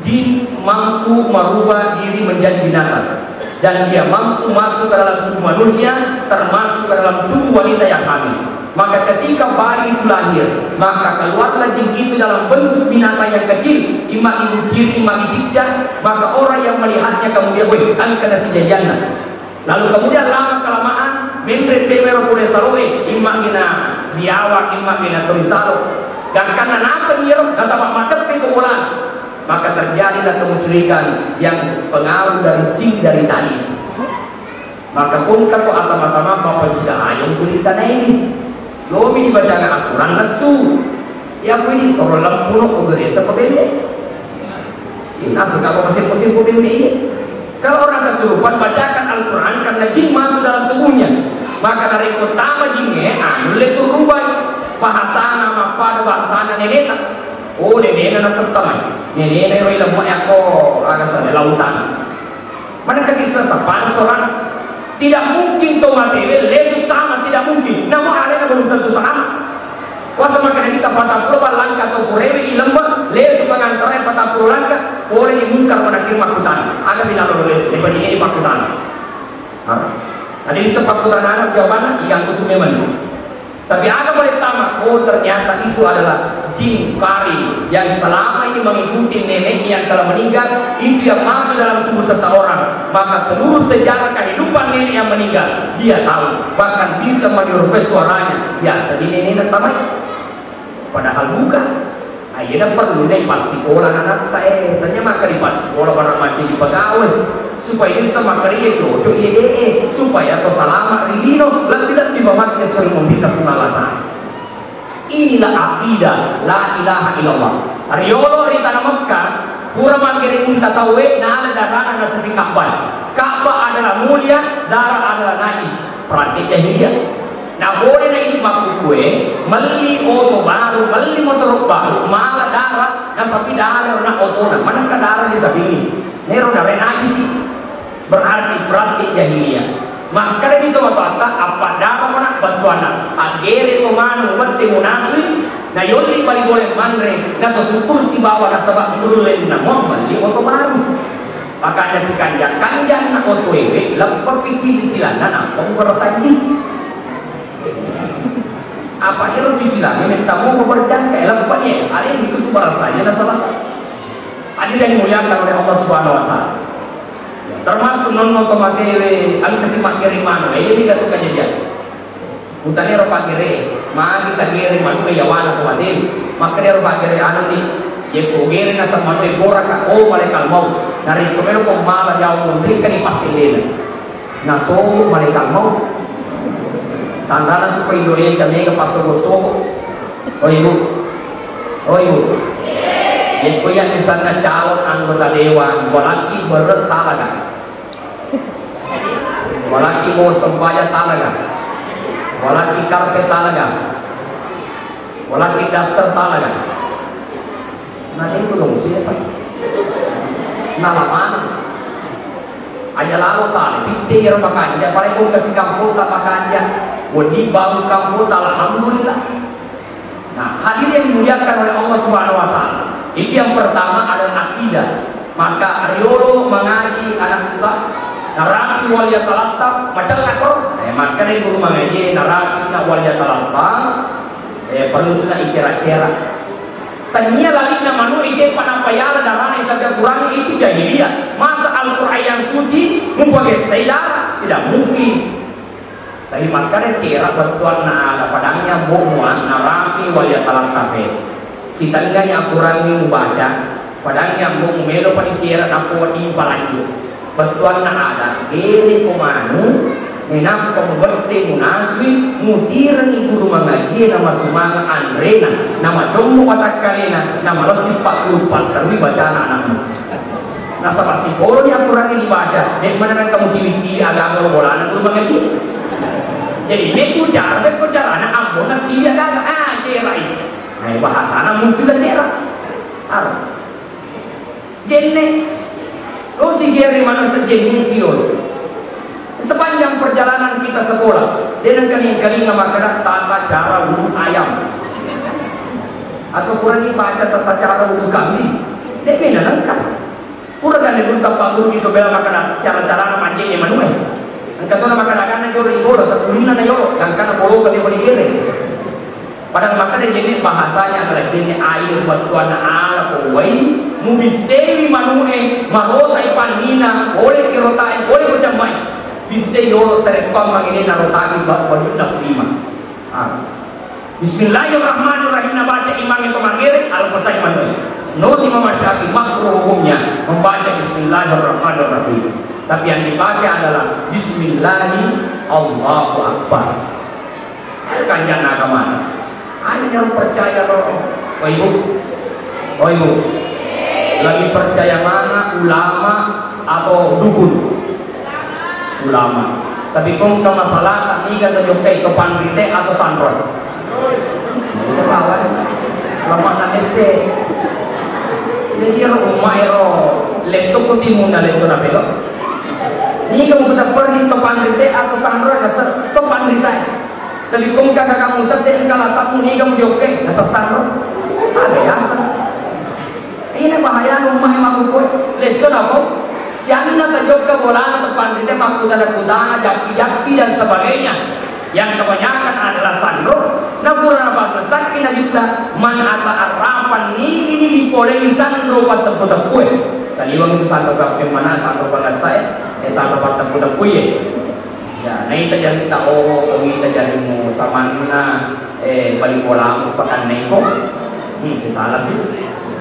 jin mampu merubah diri menjadi binatang dan dia mampu masuk ke dalam tubuh manusia termasuk ke dalam tubuh wanita yang hamil. Maka ketika bayi itu lahir, maka keluarlah jin itu dalam bentuk binatang yang kecil, imam jin, imam jijak. Maka orang yang melihatnya kemudian, wih, angkat nasi jajannya. Lalu kemudian lama kelamaan, membre pemero pule saroe, imam gina biawak, imam gina turisalo. Dan karena nasa nyiram, nasa makat kekumpulan, maka terjadilah kemusyrikan yang pengaruh dari jin dari tadi. Maka pun kau atama-tama bapak bisa ayam cerita ini. Lobi dibaca Al-Quran nesu ya aku ini soro lampuno kudere seperti ini nafsu kalau mesin ini kalau orang kesurupan bacakan Al-Quran karena jin masuk dalam tubuhnya maka dari utama jinnya anu itu rubah bahasana pada bahasana neneta nenena serta nenena itu ilmu aku agak lautan mana kisah sapan seorang tidak mungkin to materi lesu utama tidak mungkin namun ada yang belum tentu sama kuasa makan kita patah pulau langkah atau kurewe ilmu lesu pengantaran patah pulau langkah boleh dimungkar pada kiri makutan ada bila lo lesu daripada ini makutan ada di sepakutan anak jawabannya yang khusus memang tapi ada boleh tamat ternyata itu adalah jin pari yang selama ini mengikuti neneknya yang telah meninggal itu yang masuk dalam tubuh seseorang maka seluruh sejarah kehidupan nenek yang meninggal dia tahu bahkan bisa menyerupai suaranya ya sedih nenek tamat padahal bukan akhirnya perlu nih pas sekolah anak tanya maka di pas sekolah orang macam di pegawai supaya bisa makari cocok supaya atau salama rilino tidak dibawakan sering membina pengalatan inilah akidah la ilaha illallah riolo di tanah Mekah pura makiri unta tawe nala darah nasi Ka'bah adalah mulia darah adalah najis praktik jahiliyah nah boleh na itu maku kue meli oto baru meli motor baru malah darah na sapi darah na oto na mana ka darah di sapi ini nero darah najis berarti praktik jahiliyah maka itu apa apa dapat mana bantuan agere komano mati munasri na yoli bali boleh manre na to syukur si bawa na sabak nulen na Muhammad di oto baru maka ada si kanjang na oto ewe lapor cicilan na apa berasani apa itu cicilan minta mau berjangka lapanya ada yang itu berasanya na salah ada yang dimuliakan oleh Allah Subhanahu wa taala termasuk non otomatis ang kasi makiri mano ini katu kejadian utane ro pakire magi tagiri mano yawana ko adil makire ro pakire anu ni ye pogere na sa mano bora ka o malekal mau dari komero ko mala yaw mundri kani pasilena na so malekal mau tanggalan ko Indonesia mega pasogo oh ibu ye ko yan isang na calon anggota dewan walaki berat talaga walaki mau sembaya talaga walaki karpet talaga walaki daster talaga nah itu dong sisa nalaman aja lalu tali pinti yang makanya paling pun kasih kampung tak makanya wadi baru kampung alhamdulillah nah hadir yang dimuliakan oleh Allah Subhanahu wa taala itu yang pertama adalah akidah maka riolo mengaji anak kita naraki wal yatalattab macam nakor maka dari guru mengaji naraki wal yatalattab perlu tu nak ikira-kira tanya lagi nama nu ide panapayala darana isaga kurang itu jahiliyah masa Al-Qur'an air yang suci mempunyai darah, tidak mungkin. Tapi makanya cerah bertuan na padangnya bukan narami wajah talang kafe. Si tangganya akurangi membaca, padangnya mau melo pada cerah aku di palanju. Bertuan na ada, ini komanu, menam pemberti munaswi, mudiran ibu rumah ngaji nama Sumanga Andrena, nama Jomo Watak Karena, nama Lesi Pak Lupa, terwi baca anak-anakmu. Nah sama si poronya akurangi dibaca, dari mana kan kamu diwiki agama bola anak rumah ngaji? Jadi dia ujar anak ampun nak tidak ada cerai. Nah bahasa anak muncul cerai. Jenne, lo si Geri mana sejenis kiol. Sepanjang perjalanan kita sekolah, dia kali makanan tata cara wudhu ayam. Atau kurang baca tata cara wudhu kambing. Dia beda lengkap. Kurang kan dia buka panggung itu bela makanan cara-cara mancing yang manual. Angkat orang makan yang jauh ibu, terkulina na jauh, yang karena bolu ke dia boleh. Padahal makan jenis bahasanya adalah jenis air batuan ala kowai, mubisei manune, marota ipanina, boleh kirotai, boleh macam main. Bisei yoro serekam mangini narotagi baju nak lima. Bismillahirrahmanirrahim baca imam yang kemarin al-Qasai manune. Noti Imam Syafi'i makruh hukumnya membaca Bismillahirrahmanirrahim. Tapi yang dipakai adalah Bismillahi Allahu Akbar. Kan jangan agama. Ada yang percaya loh. Oh ibu, lagi percaya mana ulama atau dukun? Ulama. Tapi kalau masalah tak tiga terjumpai ke pandrite atau santron. Lawan, lama nanese. Jadi rumah ero lepto kutimun dan lepto napelo. Ini kamu kita pergi ke pandrite atau sandro nasa ke pandrite. Tapi kamu kata kamu tadi kalau satu ni kamu joke nasa sandro. Ada asa. Ini bahaya rumah yang aku buat. Lihat apa? Siapa nak joke bola atau pandrite maku dalam kudana jaki dan sebagainya. Yang kebanyakan adalah sandro. Napura apa besar kita juga manata arapan ini dipolei sandro pada tepuk-tepuk. Saliwang itu sandro kapten mana sandro pada saya. Sama patah kuda kuye. Ya, naik terjadi tak kami terjadi mu sama na balik bola pakan neko. Salah sih.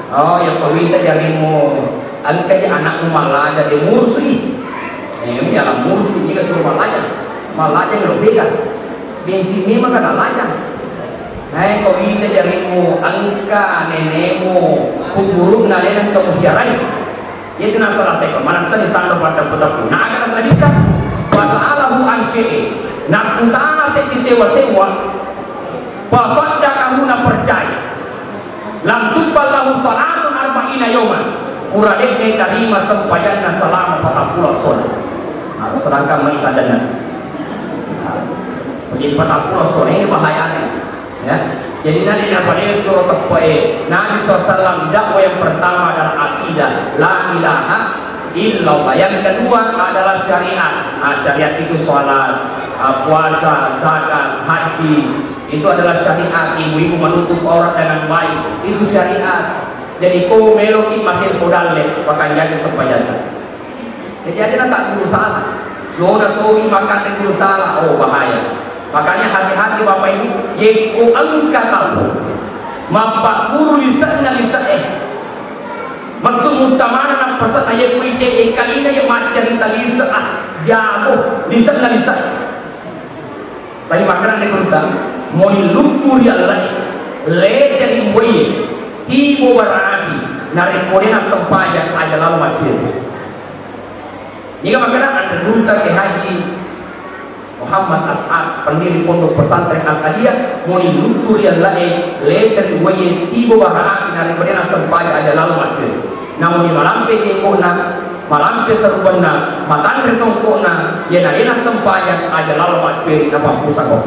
Oh, yang kami terjadi mu angkat anakmu malah jadi musuh. Ini dalam musuh jika suruh malah yang lebih kan. Bensin ini makan alaja. Naik kami terjadi mu angka nenekmu kuburuk nalen kamu siarai. Itu nasalah saya kemana saja sandro pada petaku. Nah akan selanjutnya masalahu ansyai. Nak utama sewa Fasadda kamu nak percaya. Lam tubbal lahu salatun arba'ina yawman. Kuradeknya terima sempajannya selama 40 solat. Sedangkan mereka dana. Jadi 40 solat ini bahayanya. Ya. Jadi nanti pada surah Al-Fatihah Nabi SAW dakwah yang pertama adalah akidah la ilaha illallah. Yang kedua adalah syariat. Syariat itu sholat, puasa, zakat, haji. Itu adalah syariat. Ibu-ibu menutup aurat dengan baik. Itu syariat. Jadi kau meloki masih modal le, bahkan jadi sempajannya. Jadi ada tak guru salah. Lo dah sohi makan guru salah. Oh bahaya. Makanya hati-hati Bapak Ibu, yeku angkat tahu, mampak guru lisanya masuk utamana nak pesan ayat kuice kali ini yang macam cerita lisa jauh lisanya. Tapi makanan yang kita mau lumpur yang lain, le dari boy, tibo berapi, narik korena sempajan aja lalu macam. Jika makanan ada dunta ke haji Muhammad As'ad, pendiri pondok pesantren Asadiyah, muni lutur yang lain, leter waye tibo bahara nari mereka sempai aja lalu macam. Namun di malampe jengkona, malampe serubana, matan resongkona, ya nari sempai aja lalu macam apa pusako.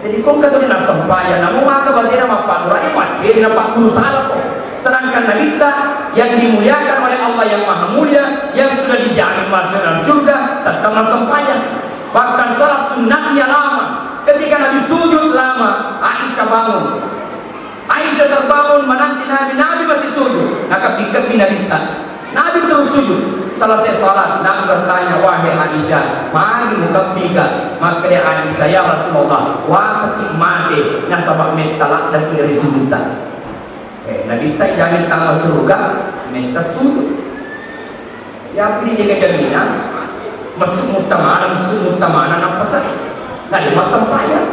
Jadi kau kata nak sempai, namun maka berarti nama pak Nurai macam, nama pak Guru salah kok. Sedangkan Nabi kita yang dimuliakan oleh Allah yang maha mulia, yang sudah dijamin masuk dalam surga, tetap sempaya. Bahkan salah sunnahnya lama. Ketika Nabi sujud lama, Aisyah bangun. Aisyah terbangun menanti Nabi, Nabi masih sujud. Maka pikir Nabi kita, Nabi terus sujud selesai sholat, Nabi bertanya, wahai Aisyah, mari buka tiga. Maka dia Aisyah, ya Rasulullah, wasati mati nasabak mentalak dan kiri sudutan. Nabi tak jangan tambah surga, minta sudut. Ya pilih jaga jaminan, masuk mutamana apa sah? Dari masa payah.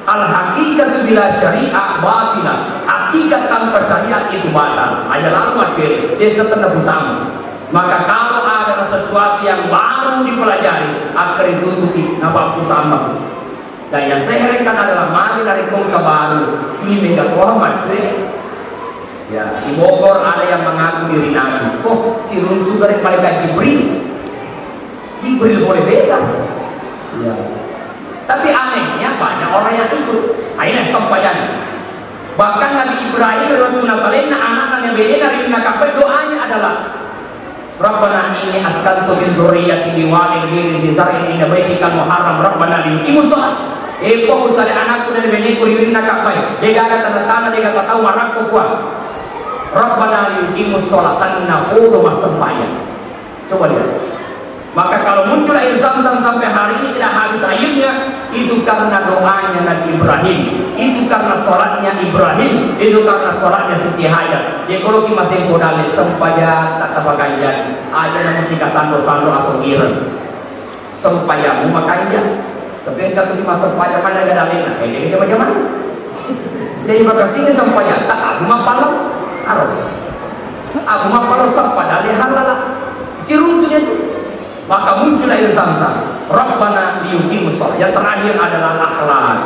Al hakikat bila syariah batina, hakikat tanpa syariat itu batal. Ayat lalu macam dia setengah bersama. Maka kalau ada sesuatu yang baru dipelajari, akan ditutupi nama bersama. Dan yang saya herankan adalah mari dari muka baru, ini mega Muhammad. Ya, di Bogor ada yang mengaku diri Nabi. Oh, si runtuh dari malaikat Jibril. Jibril boleh beda. Ya. Tapi anehnya banyak orang yang ikut. Akhirnya sampaian. Bahkan Nabi Ibrahim waktu Nasalena anak-anaknya beda dari nakapet doanya adalah Rabbana inni askantu min dzurriyyati biwadin ghairi zi zar'in inda baitikal muharram Rabbana liqimus shalah. Kok usah anakku dari beneku riwin nakapai. Dia ada tanda-tanda dia enggak tahu marahku kuat. Rabbana liqimus shalah tannahu masempaya. Coba lihat. Maka kalau muncul air Zam-Zam sampai hari ini tidak habis airnya, itu karena doanya Nabi Ibrahim, itu karena sholatnya Ibrahim, itu karena sholatnya Siti Hajar. Jadi kalau kita masih modalnya sempaya tak tapakan jadi, aja namun tiga sando-sando asal sempaya mau makan jadi. Tapi kalau kita sempaya mana ada dalilnya? Jadi bagaimana? Jadi makasihnya sempaya tak aku mapalau, aku mapalau sempaya dalil halal. Si runtuhnya itu. Maka muncul air Zam-Zam. Rabbana liyuqimus shalah. Yang terakhir adalah akhlak.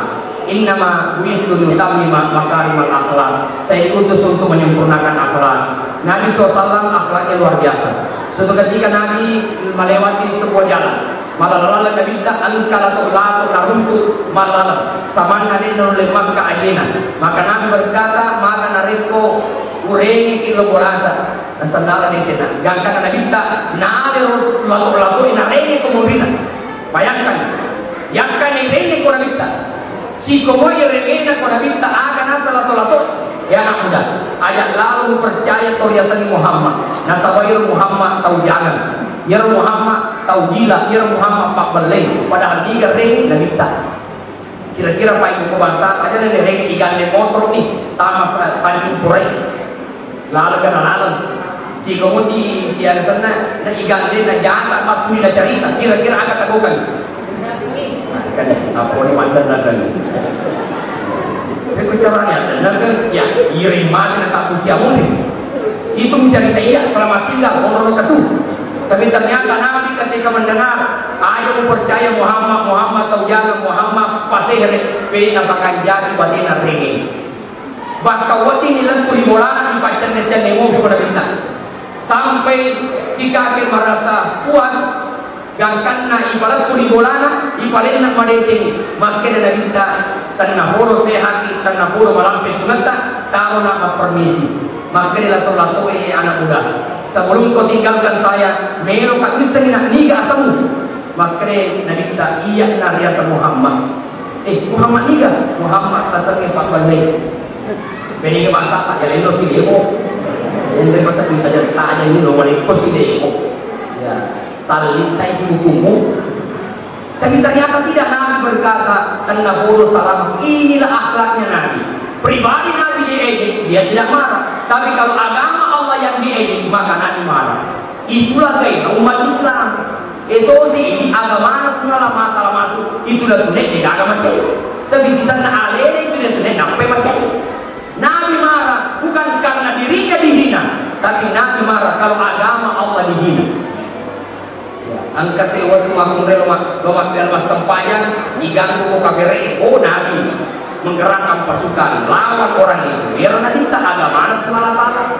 Innama bu'istu liyutammima makarimal akhlak. Saya diutus untuk menyempurnakan akhlak. Nabi SAW akhlaknya luar biasa. Suatu ketika Nabi melewati sebuah jalan, malah Nabi tak angkala tolak rumput malah sama Nabi nulemah ke ajena. Maka Nabi berkata, maka nariko urengi kilo borata. Nasandala di cina, gangkan Nabi tak nade lalu ina rene komodina. Bayangkan, yakkan rene ko Nabi tak. Si komoy rene ko Nabi tak akan asal lato ya anak muda. Ayat lalu percaya toriasan Muhammad. Nasabayir Muhammad tahu jangan. Ya Muhammad tahu gila, ya Muhammad pak beleng. Padahal tiga rene Nabi tak. Kira-kira pak ibu bangsa aja nih rene ikan motor nih, tamas pancing purei. Lalu kan lalu si komodi yang sana na ikan dia na jaga matui na cerita kira-kira akan lakukan kan apa ni mantan lagi tapi caranya dan kan ya iriman na tak usia mungkin itu mencerita iya selamat tinggal orang itu tapi ternyata Nabi ketika mendengar ayo percaya Muhammad tahu jaga Muhammad pasti pe napakan jaga badina ringi bakal wati nilan kulimolana dipacan-pacan nemo pada bintang sampai si kakek merasa puas gangkanna ibarat kulimolana ibarat nak madeceng makin ada minta tanah horo sehati tanah horo malampe sunata tahu nama permisi makin lato-lato anak muda sebelum kau tinggalkan saya melo kat bisa niga asamu makin minta iya nariasa Muhammad Muhammad niga Muhammad tasangnya pak balai beni ke masa tak jalan lo si demo yang masa kita jadi tanya ini lo balik ko si demo ya talintai si hukummu tapi ternyata tidak. Nabi berkata karena boro salam inilah akhlaknya Nabi pribadi. Nabi diejek dia tidak marah, tapi kalau agama Allah yang diejek maka Nabi marah. Itulah gaya umat Islam itu sih agama alamat itulah tuh dek agama cewek tapi sisa na alere itu dia tuh nampai macam Nabi marah bukan karena dirinya dihina, tapi Nabi marah kalau agama Allah dihina. Angka sewatu makumre lomak dalam sempayan diganggu kafir. Oh Nabi menggerakkan pasukan lawan orang itu. Biar nanti tak agama Allah.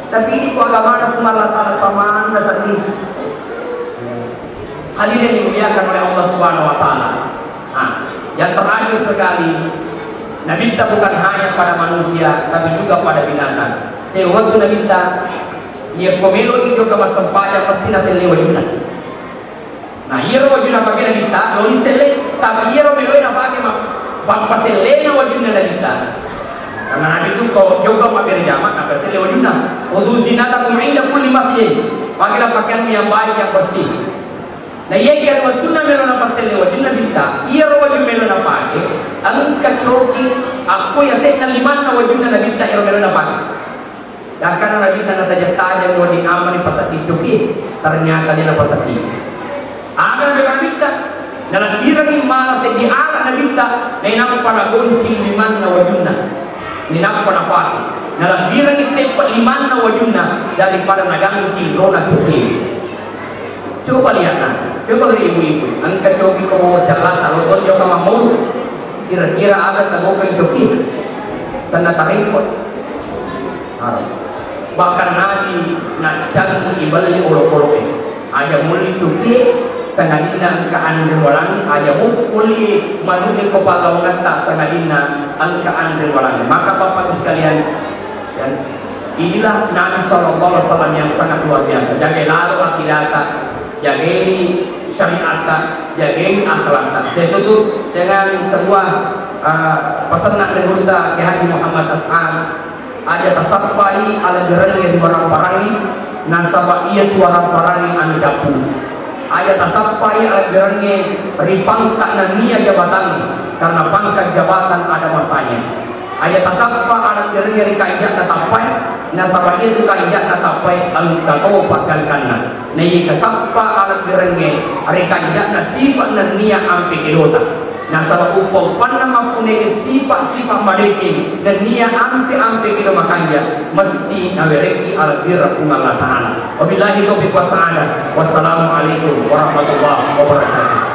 Tapi ini agama Allah sama anda sendiri. Hadirin dimuliakan oleh Allah Subhanahu Wa Taala. Yang terakhir sekali. Nabi kita bukan hanya pada manusia, tapi juga pada binatang. Sewaktu Nabi kita, ia pemilu itu ke masempaya pasti nasi lewajuna. Nah, ia wajuna pakai Nabi kita, lalu sele, tapi ia pemilu yang pakai pasal lena wajuna Nabi kita. Karena Nabi itu kau juga mampir jamak, apa sele wajuna. Untuk zinata kumainda pun masjid. Pakilah pakaian yang baik yang bersih. Nah iya kira waktu na meron na pasel wajib na binta, iya wajib meron na pake. Ang katroki ako ya sa liman na wajib na binta iya meron na pake. Dan karena nabi na tajam-tajam wajib aman ni pasati cuki, ternyata dia na pasati. Agar meron binta, nalakira ni malas di ala na binta, na inako para gunting liman na wajib na. Inako para pake. Nalakira ni tempat liman na wajib na daripada nagang tiro na cuki. Coba lihatlah, coba ibu-ibu, angkat joki kau jalan, kalau kau jauh kamu mau, kira-kira ada tagokan joki, tanda tarik kok. Bahkan nanti nak jangan ibadah olok-olok ada muli joki, sangadina angkaan walangi, ada muli manuni kopagaw nata sangadina angkaan walangi. Maka bapak sekalian, dan inilah Nabi Sallallahu Alaihi Wasallam yang sangat luar biasa. Jaga lalu akidata. Jagai syariat, jagai akhlak. Saya tutup dengan sebuah pesanan dari Bunda Kiai Haji Muhammad As'ad. Ada tasabbai ala derani warang parangi, nasabaiyat warang parangi anu japu. Ada tasabbai ala derani ripangkat nania jabatan, karena pangkat jabatan ada masanya. Ada tasabba ala derani rikaidat natapai, nasabaiyat itu kaidat natapai angkau pakal kana. Nai kasappa ala birenge rikaidat nasiba nania ampe kelota. Nasaba upau panna mapune sifat-sifat mereka dan nia ampe kilo makanya mesti nawereki ala birra Allah Ta'ala. Wabillahi taufiq wa sa'adah. Wassalamualaikum warahmatullahi wabarakatuh.